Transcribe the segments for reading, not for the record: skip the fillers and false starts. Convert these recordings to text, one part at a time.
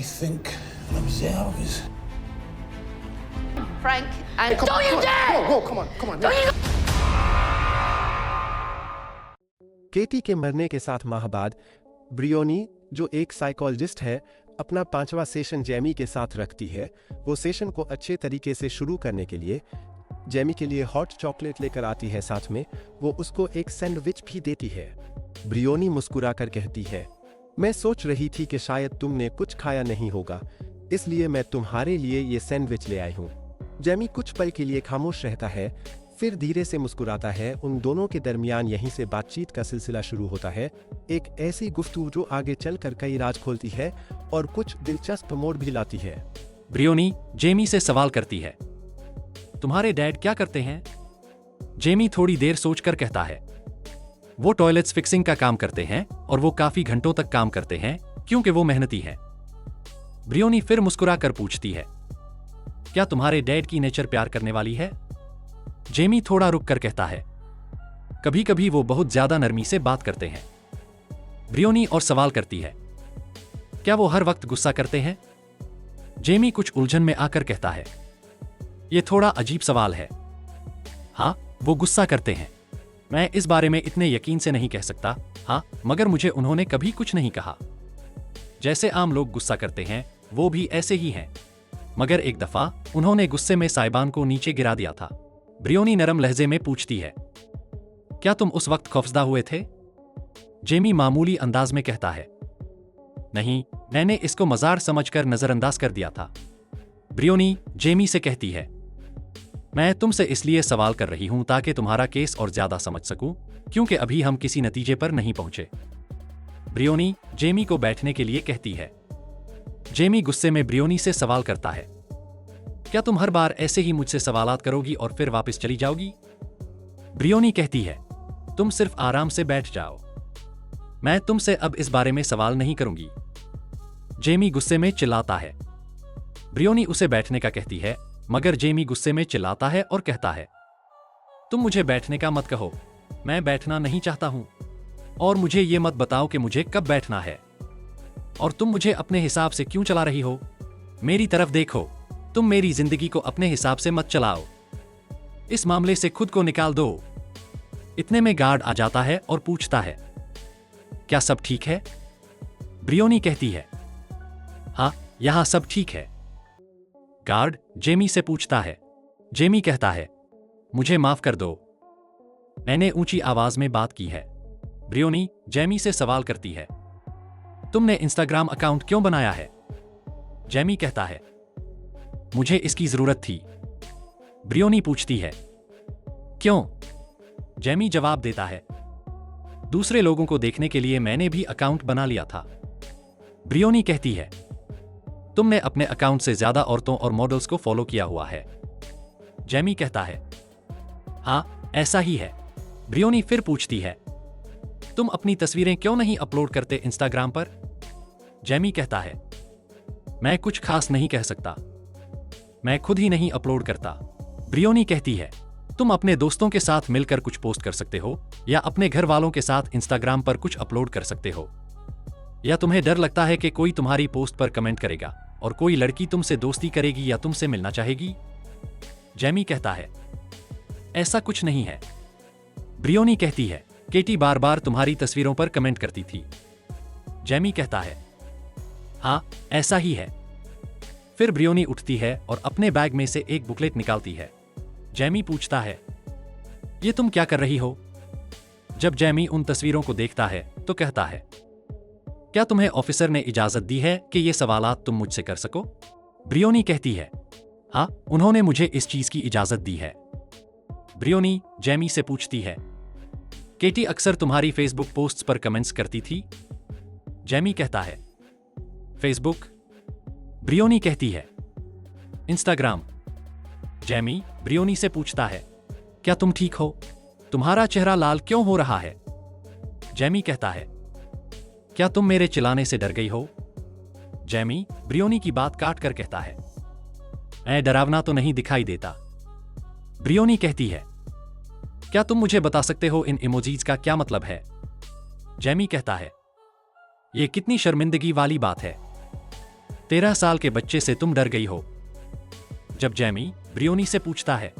me think. Let me see how it is. Frank, and Come don't on, you dare! Whoa, come on. Don't you केटी के मरने के 7 माह बाद Brioni, जो एक साइकोलॉजिस्ट है, अपना 5वां सेशन जेमी के साथ रखती है। वो सेशन को अच्छे तरीके से शुरू करने के लिए जेमी के लिए हॉट चॉकलेट लेकर आती है। साथ में वो उसको एक सैंडविच भी देती है। ब्रियोनी मुस्कुराकर कहती है, मैं सोच रही थी कि शायद तुमने कुछ खाया नहीं होगा, इसलिए मैं तुम्हारे लिए ये सैंडविच ले आई हूँ। जेमी कुछ पल के लिए खामोश रहता है, फिर धीरे से मुस्कुराता है। उन दोनों के दरमियान यहीं से बातचीत का सिलसिला शुरू होता है, एक ऐसी गुफ्तगू जो आगे चलकर कई राज खोलती है और कुछ दिलचस्प मोड़ भी लाती है। ब्रियोनी जेमी से सवाल करती है, तुम्हारे डैड क्या करते हैं? जेमी थोड़ी देर सोचकर कहता है, वो टॉयलेट्स फिक्सिंग का काम करते हैं और वो काफी घंटों तक काम करते हैं क्योंकि वो मेहनती हैं। ब्रियोनी फिर मुस्कुराकर पूछती है, क्या तुम्हारे डैड की नेचर प्यार करने वाली है? जेमी थोड़ा रुक कर कहता है, कभी कभी वो बहुत ज्यादा नरमी से बात करते हैं। ब्रियोनी और सवाल करती है, क्या वो हर वक्त गुस्सा करते हैं? जेमी कुछ उलझन में आकर कहता है, ये थोड़ा अजीब सवाल है। हाँ, वो गुस्सा करते हैं। मैं इस बारे में इतने यकीन से नहीं कह सकता। हाँ, मगर मुझे उन्होंने कभी कुछ नहीं कहा। जैसे आम लोग गुस्सा करते हैं, वो भी ऐसे ही हैं। मगर एक दफा उन्होंने गुस्से में साइबान को नीचे गिरा दिया था। ब्रियोनी नरम लहजे में पूछती है, क्या तुम उस वक्त खौफजदा हुए थे? जेमी मामूली अंदाज में कहता है, नहीं, मैंने इसको मजाक समझकर नजरअंदाज कर दिया था। ब्रियोनी जेमी से कहती है, मैं तुमसे इसलिए सवाल कर रही हूं ताकि तुम्हारा केस और ज्यादा समझ सकूं, क्योंकि अभी हम किसी नतीजे पर नहीं पहुंचे। ब्रियोनी जेमी को बैठने के लिए कहती है। जेमी गुस्से में ब्रियोनी से सवाल करता है, क्या तुम हर बार ऐसे ही मुझसे सवालात करोगी और फिर वापस चली जाओगी? ब्रियोनी कहती है, तुम सिर्फ आराम से बैठ जाओ, मैं तुमसे अब इस बारे में सवाल नहीं करूंगी। जेमी गुस्से में चिल्लाता है। ब्रियोनी उसे बैठने का कहती है, मगर जेमी गुस्से में चिल्लाता है और कहता है, तुम मुझे बैठने का मत कहो, मैं बैठना नहीं चाहता हूं। और मुझे ये मत बताओ कि मुझे कब बैठना है। और तुम मुझे अपने हिसाब से क्यों चला रही हो? मेरी तरफ देखो, तुम मेरी जिंदगी को अपने हिसाब से मत चलाओ। इस मामले से खुद को निकाल दो। इतने में गार्ड आ जाता है और पूछता है, क्या सब ठीक है? ब्रियोनी कहती है, हाँ, यहां सब ठीक है। गार्ड जेमी से पूछता है। जेमी कहता है, मुझे माफ कर दो, मैंने ऊंची आवाज में बात की है। ब्रियोनी जेमी से सवाल करती है, तुमने इंस्टाग्राम अकाउंट क्यों बनाया है? जेमी कहता है, मुझे इसकी जरूरत थी। ब्रियोनी पूछती है, क्यों? जेमी जवाब देता है, दूसरे लोगों को देखने के लिए मैंने भी अकाउंट बना लिया था। ब्रियोनी कहती है, तुमने अपने अकाउंट से ज्यादा औरतों और मॉडल्स को फॉलो किया हुआ है। जेमी कहता है, हाँ, ऐसा ही है। ब्रियोनी फिर पूछती है, तुम अपनी तस्वीरें क्यों नहीं अपलोड करते इंस्टाग्राम पर? जेमी कहता है, मैं कुछ खास नहीं कह सकता, मैं खुद ही नहीं अपलोड करता। ब्रियोनी कहती है, तुम अपने दोस्तों के साथ मिलकर कुछ पोस्ट कर सकते हो या अपने घर वालों के साथ इंस्टाग्राम पर कुछ अपलोड कर सकते हो। या तुम्हें डर लगता है कि कोई तुम्हारी पोस्ट पर कमेंट करेगा और कोई लड़की तुमसे दोस्ती करेगी या तुमसे मिलना चाहेगी? जेमी कहता है, ऐसा कुछ नहीं है। ब्रियोनी कहती है, केटी बार बार तुम्हारी तस्वीरों पर कमेंट करती थी। जेमी कहता है, हाँ, ऐसा ही है। फिर ब्रियोनी उठती है और अपने बैग में से एक बुकलेट निकालती है। जेमी पूछता है, ये तुम क्या कर रही हो? जब जेमी उन तस्वीरों को देखता है तो कहता है, क्या तुम्हें ऑफिसर ने इजाजत दी है कि ये सवालात तुम मुझसे कर सको? ब्रियोनी कहती है, हाँ, उन्होंने मुझे इस चीज की इजाजत दी है। ब्रियोनी जेमी से पूछती है, केटी अक्सर तुम्हारी फेसबुक पोस्ट्स पर कमेंट्स करती थी? जेमी कहता है, फेसबुक? ब्रियोनी कहती है, इंस्टाग्राम। जेमी ब्रियोनी से पूछता है, क्या तुम ठीक हो? तुम्हारा चेहरा लाल क्यों हो रहा है? जेमी कहता है, क्या तुम मेरे चिल्लाने से डर गई हो? जेमी ब्रियोनी की बात काट कर कहता है, मैं डरावना तो नहीं दिखाई देता। ब्रियोनी कहती है, क्या तुम मुझे बता सकते हो इन इमोजीज का क्या मतलब है? जेमी कहता है, यह कितनी शर्मिंदगी वाली बात है। 13 साल के बच्चे से तुम डर गई हो। जब जैमी ब्रियोनी से पूछता है,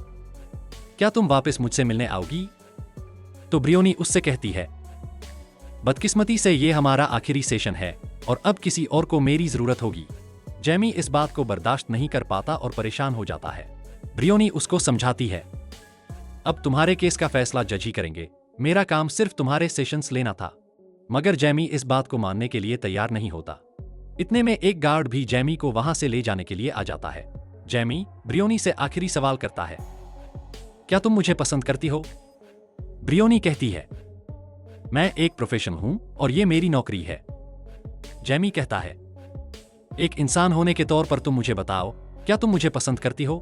क्या तुम वापस मुझसे मिलने आओगी? तो ब्रियोनी उससे कहती है, बदकिस्मती से ये हमारा आखिरी सेशन है और अब किसी और को मेरी जरूरत होगी। जैमी इस बात को बर्दाश्त नहीं कर पाता और परेशान हो जाता है। ब्रियोनी उसको समझाती है, अब तुम्हारे केस का फैसला जज ही करेंगे, मेरा काम सिर्फ तुम्हारे सेशंस लेना था। मगर जैमी इस बात को मानने के लिए तैयार नहीं होता। इतने में एक गार्ड भी जैमी को वहां से ले जाने के लिए आ जाता है। जैमी ब्रियोनी से आखिरी सवाल करता है, क्या तुम मुझे पसंद करती हो? ब्रियोनी कहती है, मैं एक प्रोफेशनल हूं और ये मेरी नौकरी है। जैमी कहता है, एक इंसान होने के तौर पर तुम मुझे बताओ, क्या तुम मुझे पसंद करती हो?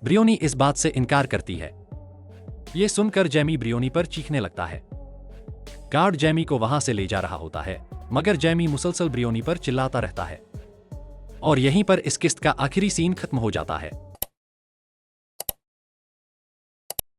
ब्रियोनी इस बात से इनकार करती है। यह सुनकर जैमी ब्रियोनी पर चीखने लगता है। गार्ड जैमी को वहां से ले जा रहा होता है, मगर जैमी मुसलसल ब्रियोनी पर चिल्लाता रहता है। और यहीं पर इस किस्त का आखिरी सीन खत्म हो जाता है।